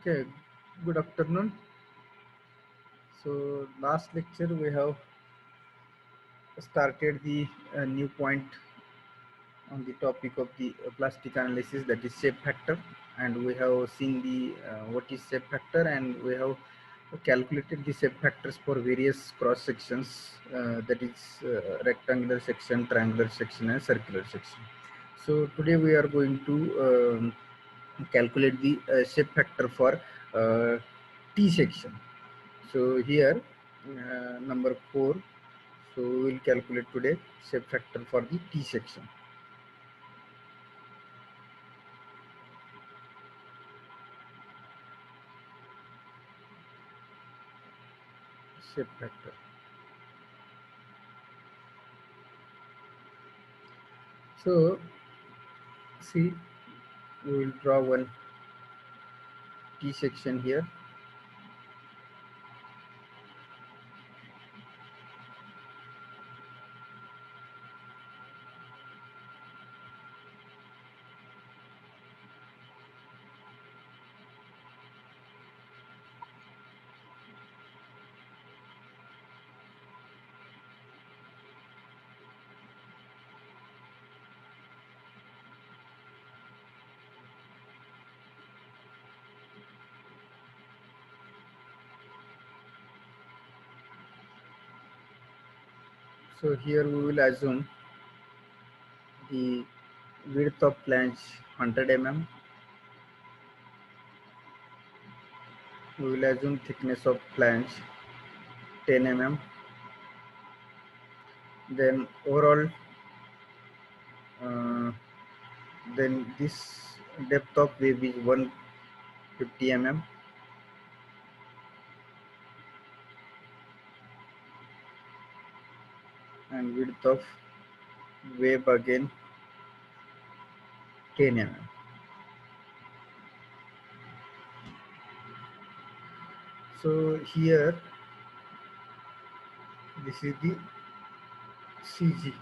Okay, good afternoon. So last lecture we have started the new point on the topic of the plastic analysis, that is shape factor, and we have seen the what is shape factor, and we have calculated the shape factors for various cross sections, that is rectangular section, triangular section, and circular section. So today we are going to calculate the shape factor for T section. So here number 4. So we will calculate today shape factor for the T section. Shape factor. So see, we will draw one T section here. So here we will assume the width of flange 100 mm. We will assume thickness of flange 10 mm. Then overall, then this depth of wave is 150 mm. And width of wave again 10 mm. So here this is the CG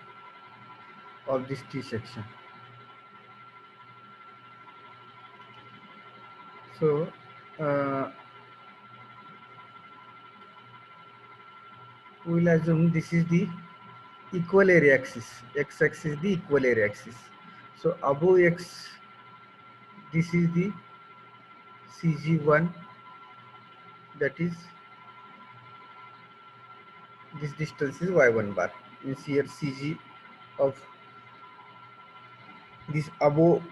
of this T section. So we will assume this is the equal area axis. X axis is the equal area axis. So above X, this is the CG1, that is this distance is Y1 bar. Means here CG of this above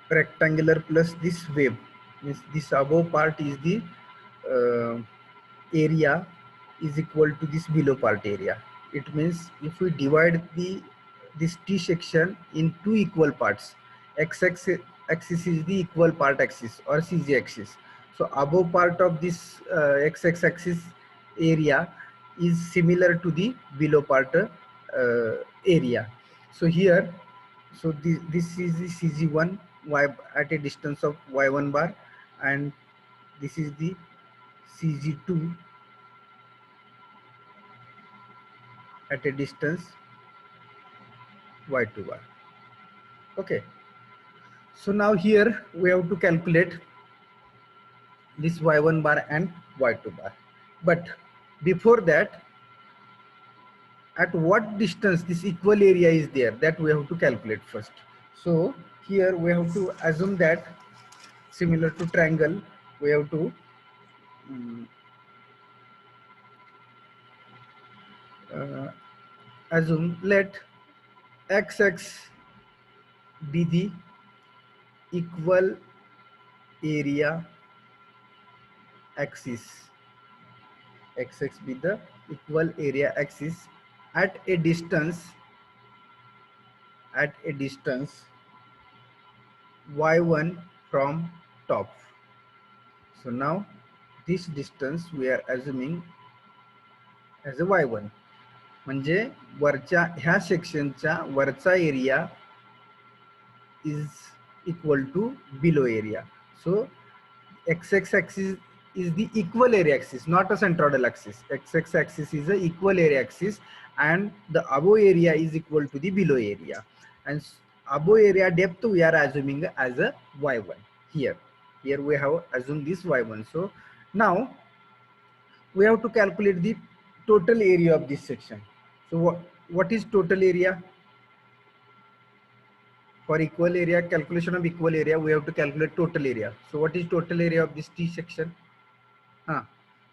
rectangular plus this wave, means this above part is the uh, area is equal to this below part area. It means if we divide this T section in two equal parts, X axis is the equal part axis or CG axis. So above part of this X axis area is similar to the below part area. So here, so this is the CG1 y at a distance of Y1 bar, and this is the CG2 at a distance Y2 bar. Okay. So now here we have to calculate this Y1 bar and Y2 bar. But before that, at what distance this equal area is there, that we have to calculate first. So here we have to assume that similar to triangle, we have to assume, let XX be the equal area axis. XX be the equal area axis at a distance Y1 from top. So now this distance we are assuming as a Y1. म्हणजे वरच्या ह्या सेक्शनचा वरचा area is equal to below area. So XX axis is the equal area axis, not a centroidal axis. XX axis is the equal area axis, and the above area is equal to the below area. And above area depth we are assuming as a Y1 here. Here we have assumed this y1. So now we have to calculate the total area of this section. So what is total area? For equal area, calculation of equal area, we have to calculate total area. So what is total area of this T section?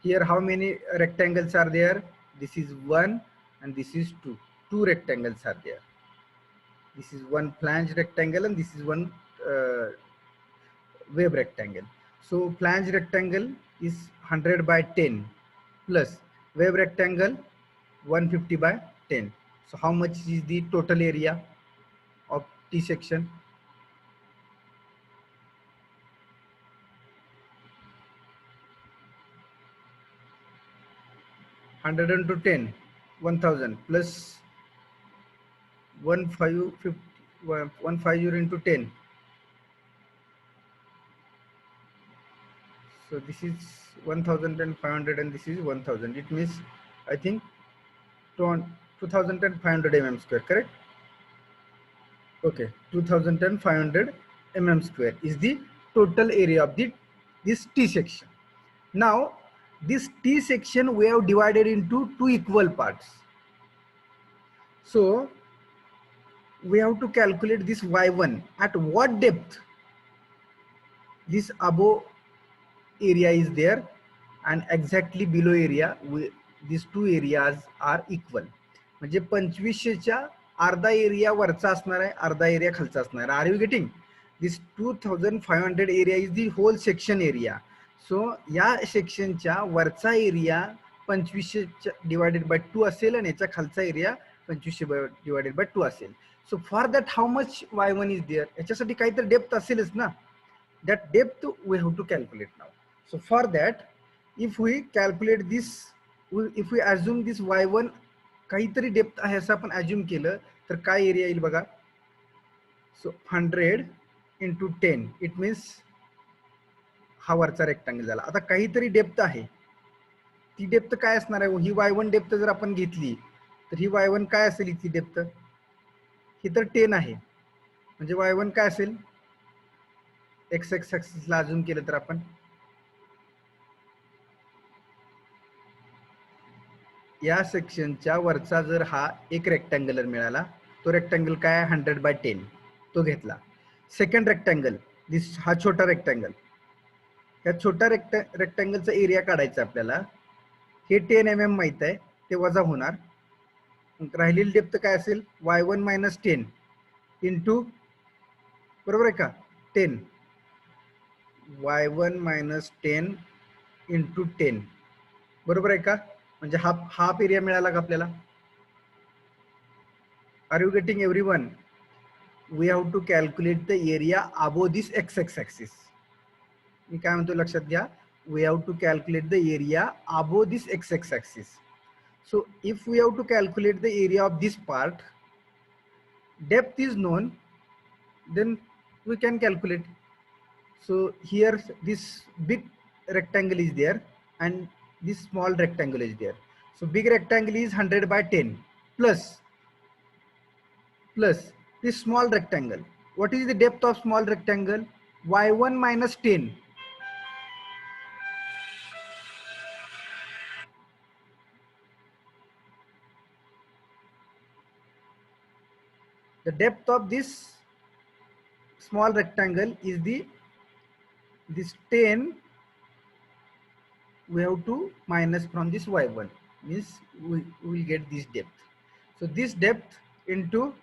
Here how many rectangles are there? This is 1 and this is 2. Two rectangles are there. This is one flange rectangle and this is one wave rectangle. So flange rectangle is 100 by 10 plus wave rectangle 150 by 10. So how much is the total area of T section? 100 into 10, 1000 plus 150 into 10. So this is 1500 and this is 1000. It means I think 2500 mm square, correct? Okay, 2500 mm square is the total area of this T section. Now this T section we have divided into two equal parts. So we have to calculate this y1 at what depth this above area is there and exactly below area. These two areas are equal. म्हणजे 2500च्या अर्धा area वरचा असणार आहे, अर्धा area खालचा असणार आहे. Are you getting? This 2500 area is the whole section area. So या सेक्शनच्या वरचा एरिया 2500 डिवायडेड बाय 2 असेल आणि याच्या खालचा एरिया 2500 डिवायडेड बाय 2 असेल. So for that how much y1 is there? याच्यासाठी काहीतरी डेप्थ असेलच ना. That depth we have to calculate now. So for that, if we calculate this, if we assume this y1 काहीतरी depth आहे असं आपण assume केलं तर काय एरिया येईल बघा. So 100 into 10, it means हा वरचा रेक्टांगल झाला. आता काहीतरी डेप्थ आहे, ती डेप्थ काय असणार आहे? ही y1 डेप्थ जर आपण घेतली तर ही y1 काय असेल? इथली डेप्थ ही तर 10 आहे, म्हणजे y1 काय असेल? एक्स एक्स ऍक्सिसला अजून केलं तर आपण या सेक्शनच्या वरचा जर हा एक रेक्टँगलर मिळाला, तो रेक्टँगल काय 100 बाय 10 तो घेतला. सेकंड रेक्टँगल दिस हा छोटा रेक्टँगल, या छोटा रेक्टँगलचा एरिया काढायचा आपल्याला. हे 10 mm माहित आहे, ते वजा होणार. राहिलेली डेप्थ काय असेल? y1 मायनस 10 इंटू, बरोबर आहे का, 10. y1 मायनस 10 इंटू 10, बरोबर आहे का? म्हणजे हाफ एरिया मिळाला का आपल्याला? Are you getting everyone? We have to calculate the area above this X X axis. मी काय म्हणतो लक्षात घ्या. We have to calculate the area above this X X axis. So if we have to calculate the area of this part, depth is known, then we can calculate. So here this big rectangle is there and this small rectangle is there. So big rectangle is 100 by 10 plus this small rectangle. What is the depth of small rectangle? y1 minus 10. The depth of this small rectangle is this 10 we have to minus from this y1, means we will get this depth. So this depth into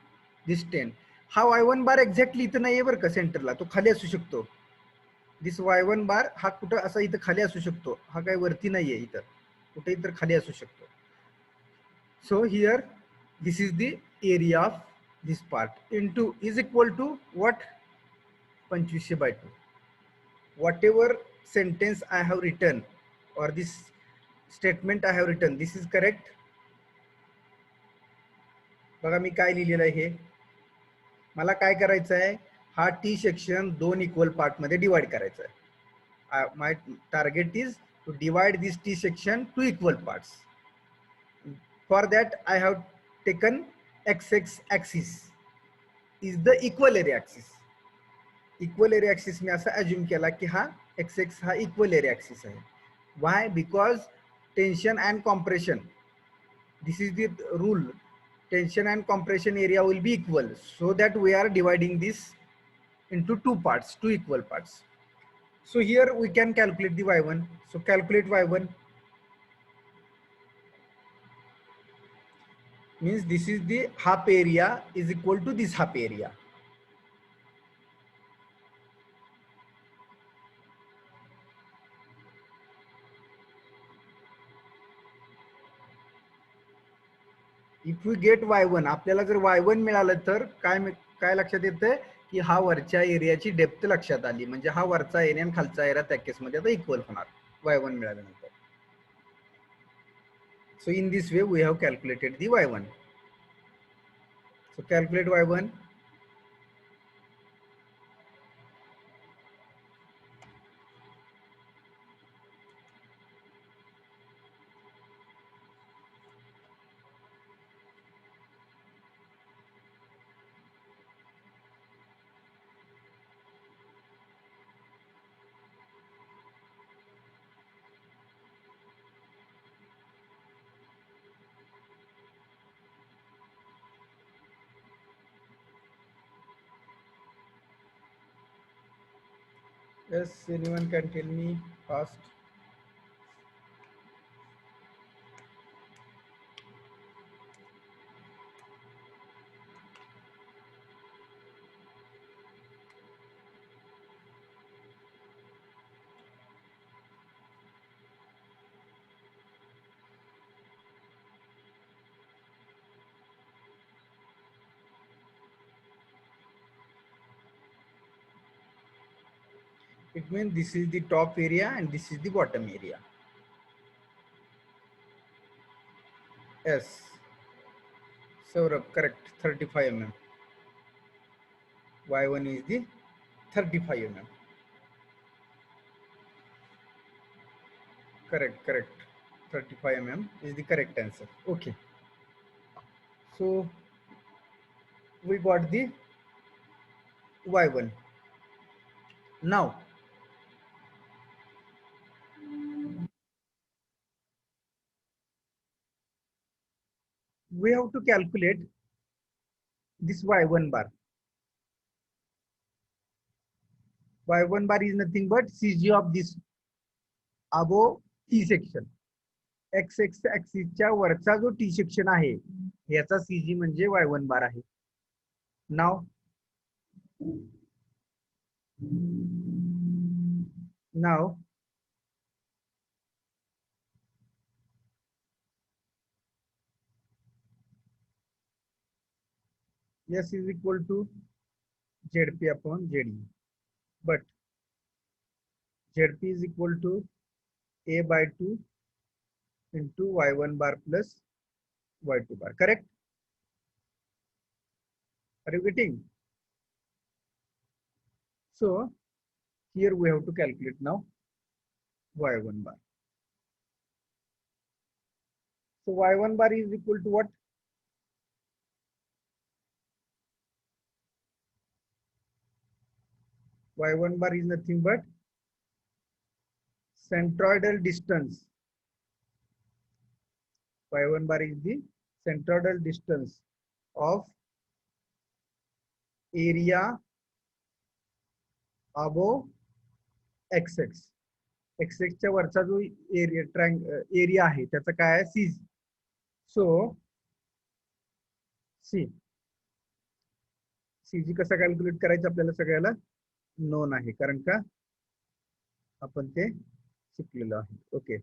this 10. हा y1 बार exactly इथं नाहीये बरं का सेंटरला, तो खाली असू शकतो. दिस y1 बार हा कुठं असा इथं खाली असू शकतो, हा काय वरती नाहीये, इथं कुठे इतर खाली असू शकतो. So here this is the area of this part into is equal to what? 2500 by 2. Whatever sentence I have written or this statement I have written, this is correct. बघा मी काय लिहिलेलं आहे. हे मला काय करायचं आहे? हा टी सेक्शन दोन इक्वल पार्ट मध्ये डिवाइड करायचा आहे. My target is to divide this T section two equal parts. For that I have taken X X axis is the equal area axis. Equal area axis मी असा assume केला की हा X X हा equal area axis आहे. Why? Because tension and compression, this is the rule, tension and compression area will be equal, so that we are dividing this into two parts, two equal parts. So here we can calculate the y1. So calculate y1 means this is the half area is equal to this half area. If we get y1, आपल्याला जर y1 मिळालं तर काय लक्षात येतं की हा वरच्या एरियाची डेप्थ लक्षात आली, म्हणजे हा वरचा एरिया आणि खालचा एरिया त्या केसमध्ये आता इक्वल होणार y1 मिळाल्यानंतर. So in this way we have calculated the y1. So calculate y1. Yes, anyone can tell me fast? It means this is the top area and this is the bottom area. Yes, Saurabh, correct, 35 mm. Y1 is the 35 mm. Correct. 35 mm is the correct answer. Okay. So we got the Y1. Now we have to calculate this Y1 bar. Y1 bar is nothing but CG of this above T section. X axis च्या वरचा जो T section आहे याचा CG म्हणजे Y1 bar आहे. Now S is equal to ZP upon ZE, but ZP is equal to A by 2 into Y1 bar plus Y2 bar. Correct? Are you getting? So here we have to calculate now Y1 bar. So Y1 bar is equal to what? Y1 bar is nothing but centroidal distance. Y1 bar is the centroidal distance of area above XX. XX च्या वरचा जो area आहे त्याचा काय आहे CG. सो CG कसा calculate करायचं आपल्याला सगळ्याला नोन आहे, कारण का आपण ते शिकलेलो आहे. Okay,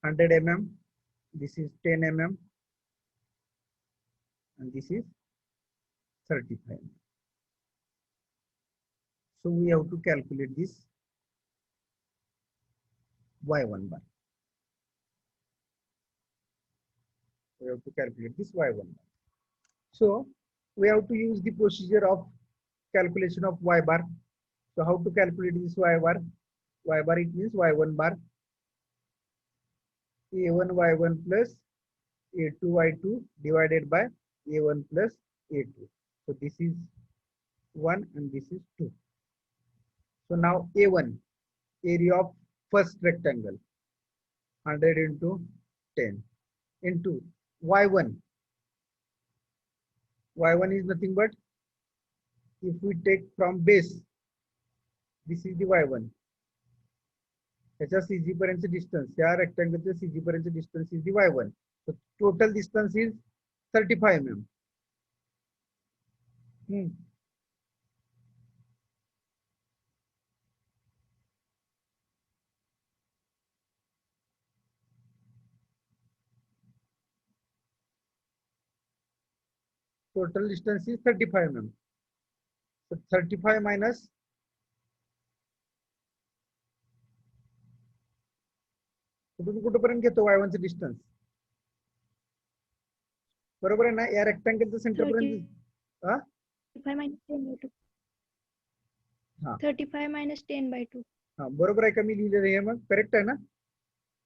100 mm, this is 10 mm and this is 35 mm. So we have to calculate this Y1 bar. We have to calculate this Y1 bar. So we have to use the procedure of calculation of Y bar. So how to calculate this Y bar? Y bar, it means Y1 bar A1 Y1 plus A2 Y2 divided by A1 plus A2. So this is 1 and this is 2. So now A1, area of first rectangle, 100 into 10 into Y1. Y1 is nothing but, if we take from base, this is the Y1. ह्याच्या CG पर्यंत distance, या रेक्टँगलच्या CG पर्यंत distance is the Y1. So total distance is 35 mm. Total distance is 35 mm. So 35 minus कुठपर्यंत घेतो Y1 चे distance, बरोबर आहे ना? या रेक्टँगलचं सेंटर पर्यंत 35 minus 10 by 2. हाँ बरोबर आहे का? मी लिहिलेलं आहे मग करेक्ट आहे ना?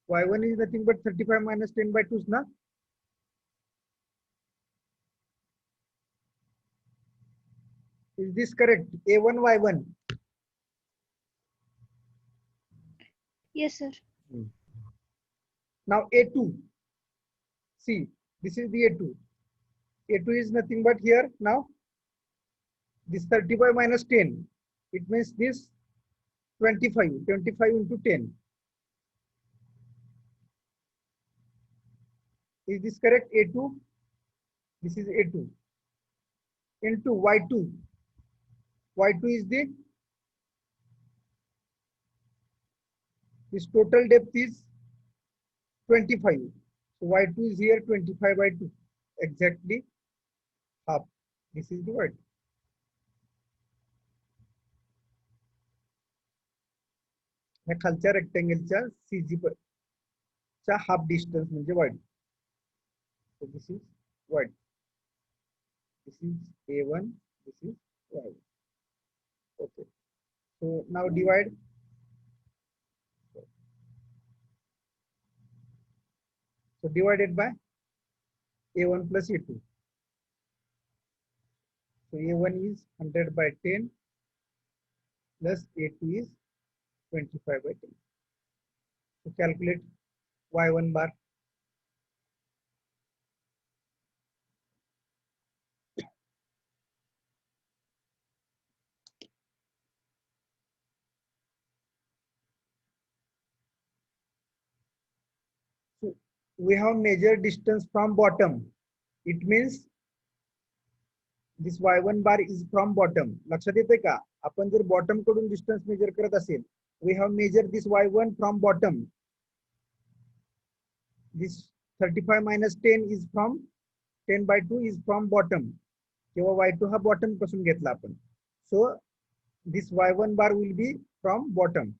Y1 is nothing but 35 minus 10 by 2 ना? Is this correct? A1 Y1. Yes, sir. Now A2. See, this is the A2. A2 is nothing but here now. This 35 minus 10. It means this 25. 25 into 10. Is this correct? A2. This is A2. Into Y2. Y2 is the, this total depth is 25. So Y2 is here 25 by 2. Exactly half. This is the Y2. ह्या खालच्या रेक्टँगलच्या CG चा half distance म्हणजे Y2. So this is Y2. This is A1. This is Y1. Okay. So now divide. So divided by A1 plus A2. So A1 is 100 by 10 plus A2 is 25 by 10. So calculate Y1 bar. So we have measured distance from bottom. It means this Y1 bar is from bottom. लक्षात येते का? आपण जर bottom कडून distance major करत असेल, we have measured this Y1 from bottom. This 35 minus 10 is from 10 by 2 is from bottom. किंवा Y2 हा bottom पासून घेतला आपण. So this Y1 bar will be from bottom.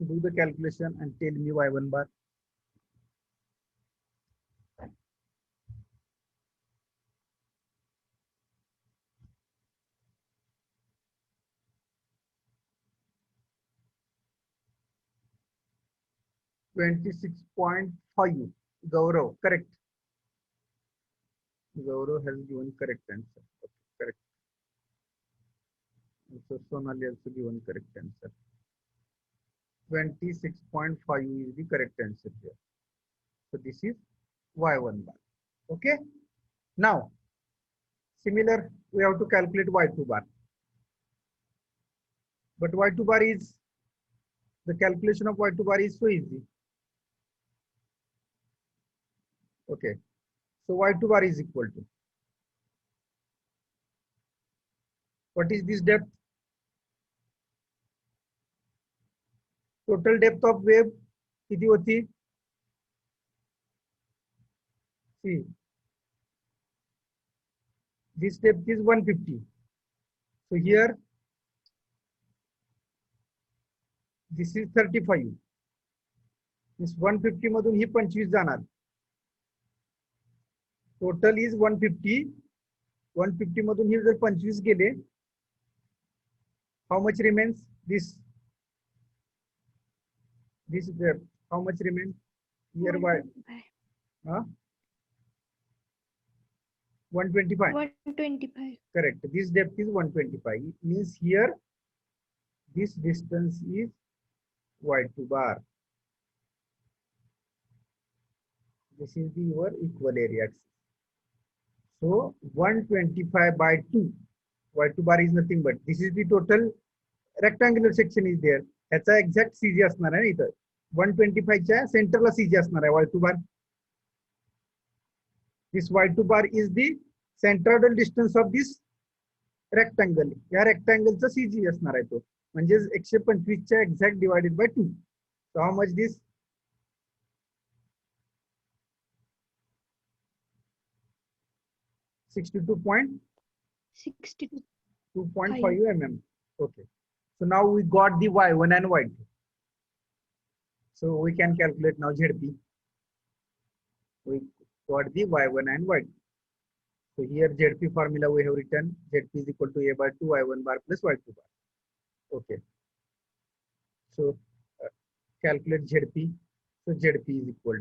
Do the calculation and tell me Y1 bar. $26.5. Gaurav, correct. Gaurav has given correct answer. Okay, correct. So Sonali also given correct answer. 26.5 is the correct answer here. So this is Y1 bar. Okay. Now, similar, we have to calculate Y2 bar. But Y2 bar is, the calculation of Y2 bar is so easy. Okay. So Y2 bar is equal to, what is this depth? Total depth of wave किती होती? See, this depth is 150. So here, this is 35. This 150 मधून ही 25 जाणार. Total is 150. 150 मधून ही जर 25 गेले, how much remains? This depth, how much remains? Here by, 125. 125. Correct. This depth is 125. It means here this distance is y2 bar. This is the your equal area axis. So 125 by 2. Y2 bar is nothing but this is the total rectangular section is there. ह्याचा exact CG असणार आहे इथं 125 च्या सेंटरला CG असणार आहे y2 bar. This y2 bar is the centroidal distance of this rectangle. या रेक्टँगलचा CG असणार आहे तो म्हणजे 125 च्या exact divided by 2. So how much this? 62. 2.5 mm. Okay. So now we got the y1 and y2. So we can calculate now ZP. We got the y1 and y2. So here ZP formula we have written ZP is equal to A by 2 y1 bar plus y2 bar. Okay. So calculate ZP. So ZP is equal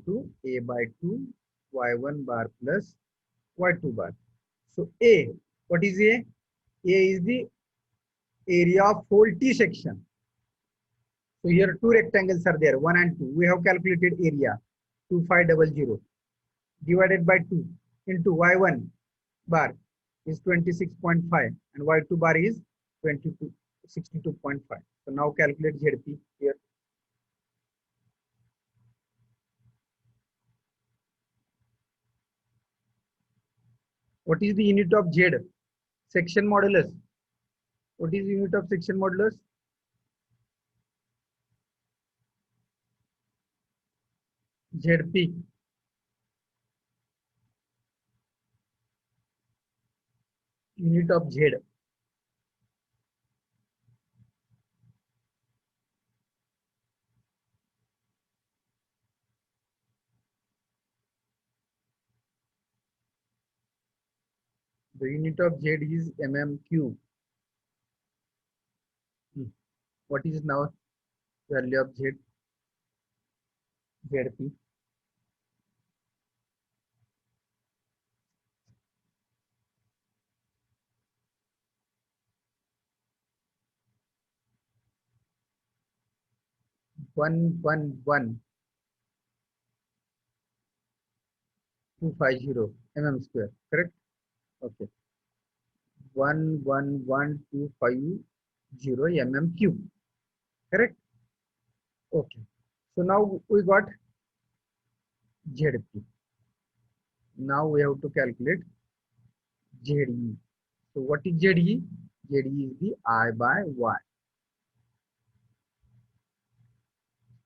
to A by 2 y1 bar plus y2 bar. So A, what is A? A is the area of whole T section. So here two rectangles are there, 1 and 2. We have calculated area 2500 divided by 2 into y1 bar is 26.5 and y2 bar is 62.5. So now calculate ZP here. What is the unit of Z? Section modulus. What is the unit of section modulus? ZP. Unit of Z. The unit of Z is mm cube. What is now value of Z? ZP. One 250 mm square. Correct? Okay. 11250 mm cube. Correct? Okay. So now we got ZP. Now we have to calculate ZE. So what is ZE? ZE is the I by Y.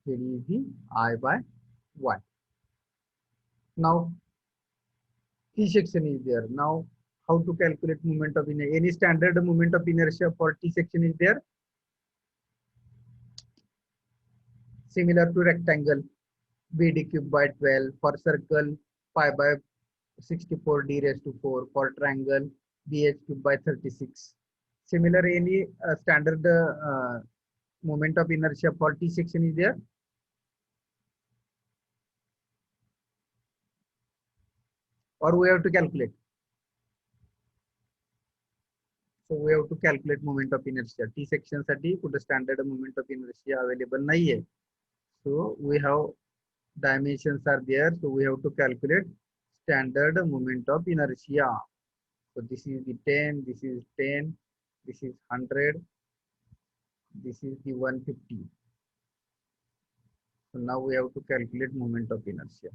ZE is the I by Y. Now T section is there. Now how to calculate moment of inertia? Any standard moment of inertia for T section is there? Similar to rectangle, BD cube by 12. For circle, pi by 64 d raised to 4. For triangle, BH cube by 36. Similar, any standard moment of inertia for T section is there? Or we have to calculate? So we have to calculate moment of inertia. T section साठी कुठे standard moment of inertia available नाहीये. So we have dimensions are there. So we have to calculate standard moment of inertia. So this is the 10, this is 10, this is 100, this is the 150. So now we have to calculate moment of inertia.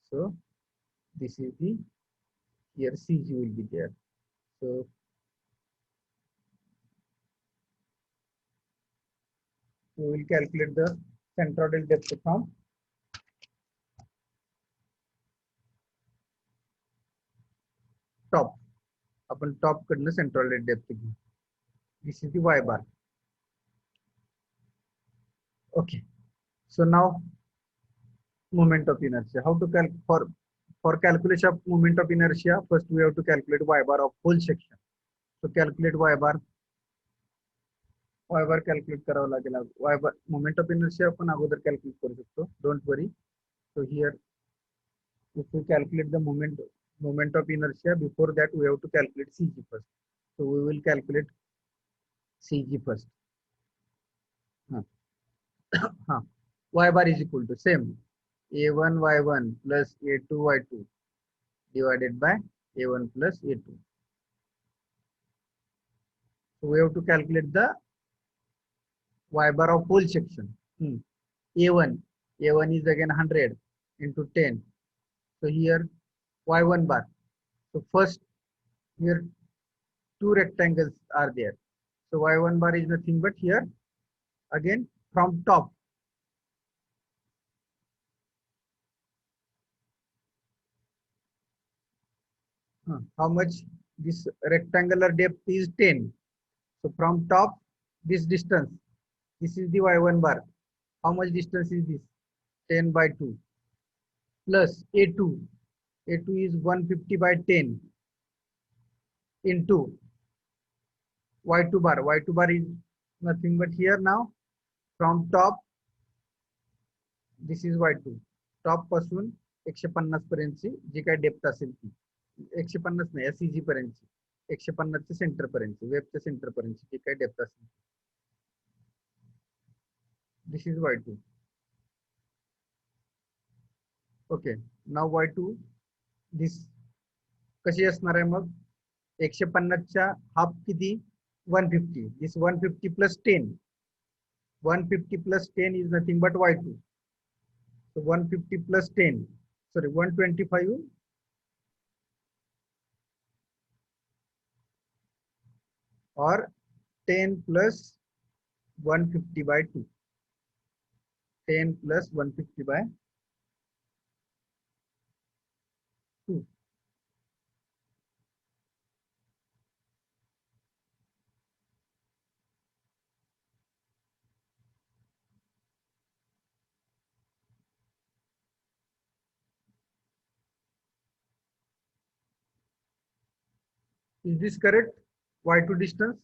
So this is the, here CG will be there. So we will calculate the centroidal depth from top. Upon top कडनं centroidal depth घेऊ. This is the Y bar. Okay. So now moment of inertia. How to for calculation of moment of inertia? First we have to calculate Y bar of whole section. So calculate Y bar. Y bar calculate करावं लागेल. Y bar moment of inertia आपण अगोदर calculate करू शकतो. Don't worry. So here if we calculate the moment of inertia, before that we have to calculate CG first. So we will calculate CG first. Huh. Huh. Y bar is equal to same A1 Y1 plus A2 Y2 divided by A1 plus A2. So we have to calculate the Y bar of whole section. A1 is again 100 into 10. So here Y1 bar. So first here two rectangles are there. So Y1 bar is nothing but here again from top. How much this rectangular depth is 10. So from top this distance, this is the Y1 bar. How much distance is this? 10 by 2 plus A2. A2 is 150 by 10 into Y2 bar. Y2 bar is nothing but here now from top this is Y2. Top पासून 150 पर्यंतची जी काय depth असेल ती 150 नाही CG पर्यंतची 150 चे centre पर्यंतची वेबच्या centre पर्यंतची जी काय डेप्थ असेल this is Y2. Okay now Y2 this कशी असणार आहे मग 150 च्या हाफ किती 150 this 150 plus 10 150 plus 10 is nothing but Y2. So 150 plus 10, sorry 125 or 10 plus 150 by 2. 10 plus 150 by 2. Is this correct? Y2 distance?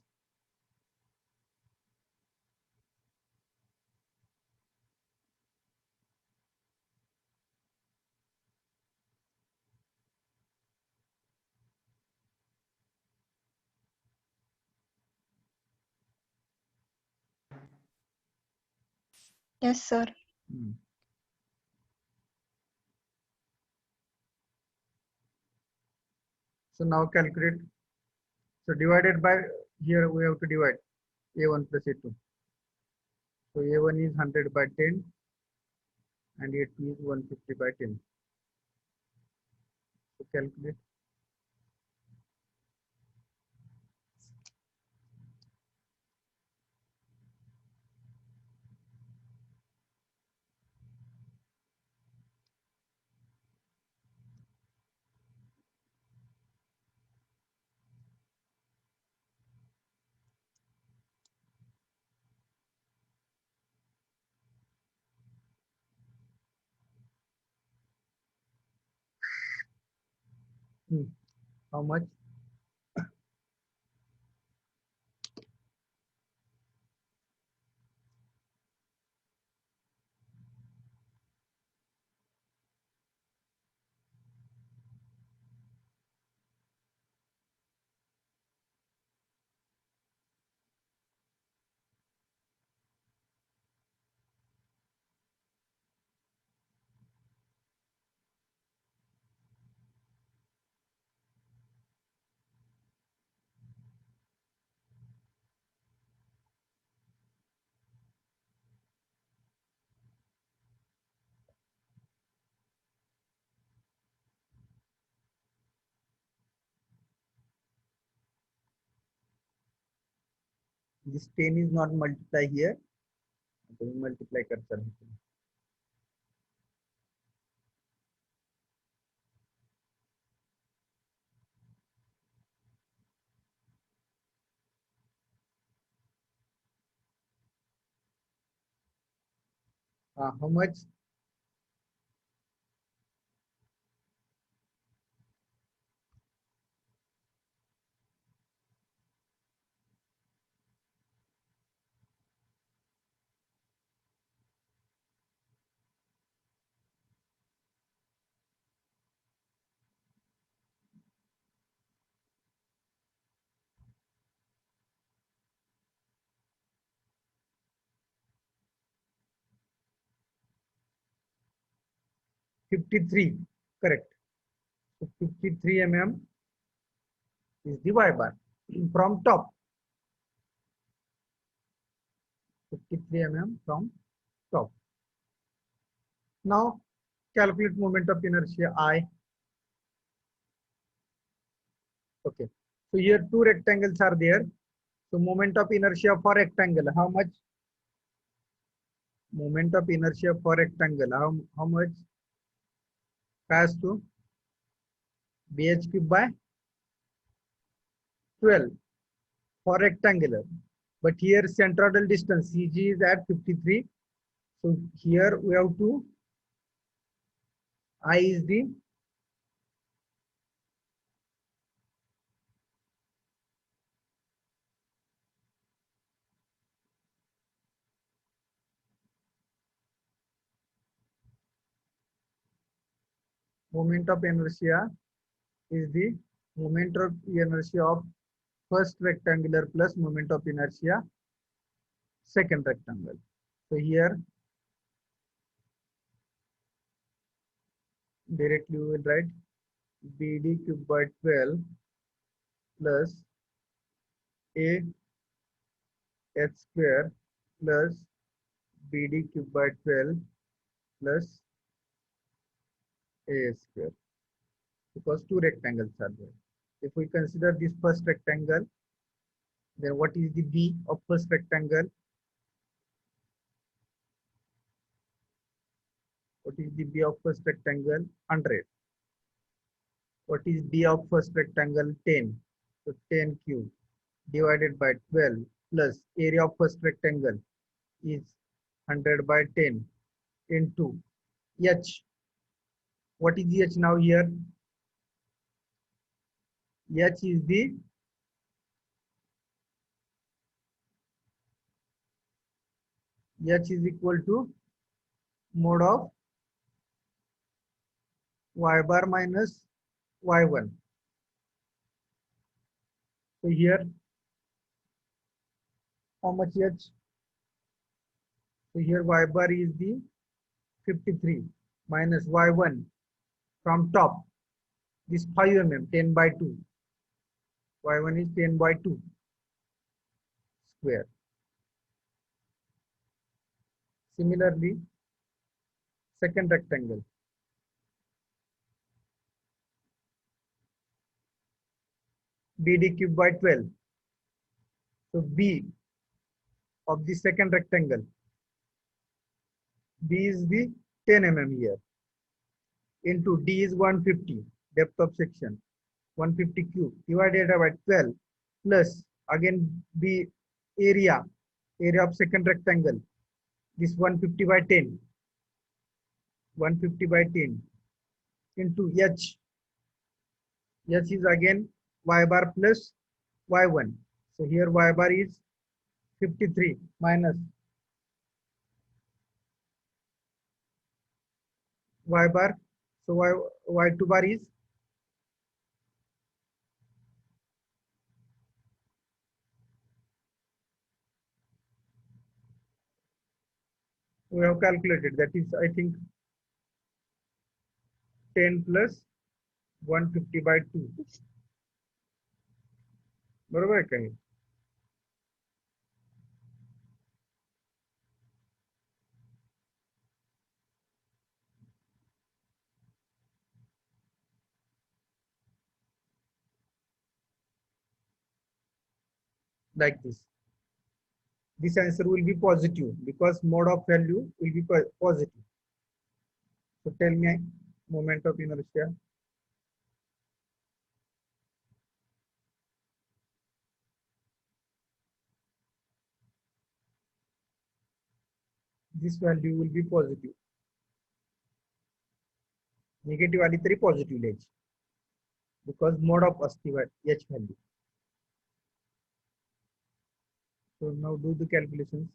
Yes, sir. So now calculate. So divided by, here we have to divide A1 plus A2. So A1 is 100 by 10 and A2 is 150 by 10. So calculate. How much? This 10 is not multiply here. So we multiply कर चलते हैं. How much? 53, correct. So 53 mm is the Y bar from top. 53 mm from top. Now calculate moment of inertia I. Okay. So here two rectangles are there. So moment of inertia for rectangle, how much? Moment of inertia for rectangle, how much? Pass to bh cube by 12 for rectangular. But here centroidal distance CG is at 53. So here we have to, I is the moment of inertia is the moment of inertia of first rectangular plus moment of inertia second rectangle. So here directly we will write BD cube by 12 plus A h square plus BD cube by 12 plus A square, because two rectangles are there. If we consider this first rectangle, then what is the B of first rectangle? What is the B of first rectangle? 100. What is B of first rectangle? 10. So 10 cube divided by 12 plus area of first rectangle is 100 by 10 into H. What is H now here? H is the H is equal to mode of Y bar minus Y1. So here, how much H? So here Y bar is the 53 minus Y1 from top. This 5 mm, 10 by 2. Y1 is 10 by 2 square. Similarly, second rectangle. BD cube by 12. So B of the second rectangle. B is the 10 mm here. Into D is 150, depth of section. 150 cube divided by 12 plus again B area of second rectangle, this 150 by 10, 150 by 10 into H. H is again Y bar plus Y1. So here Y bar is 53 minus Y bar. So Y2 bar is we have calculated, that is I think 10 plus 150 by 2. बरोबर आहे का हे? Like this. This answer will be positive because mode of value will be positive. So tell me moment of inertia. This value will be positive. Negative आली तरी positive लिहायची because mode of असती h value. So now do the calculations.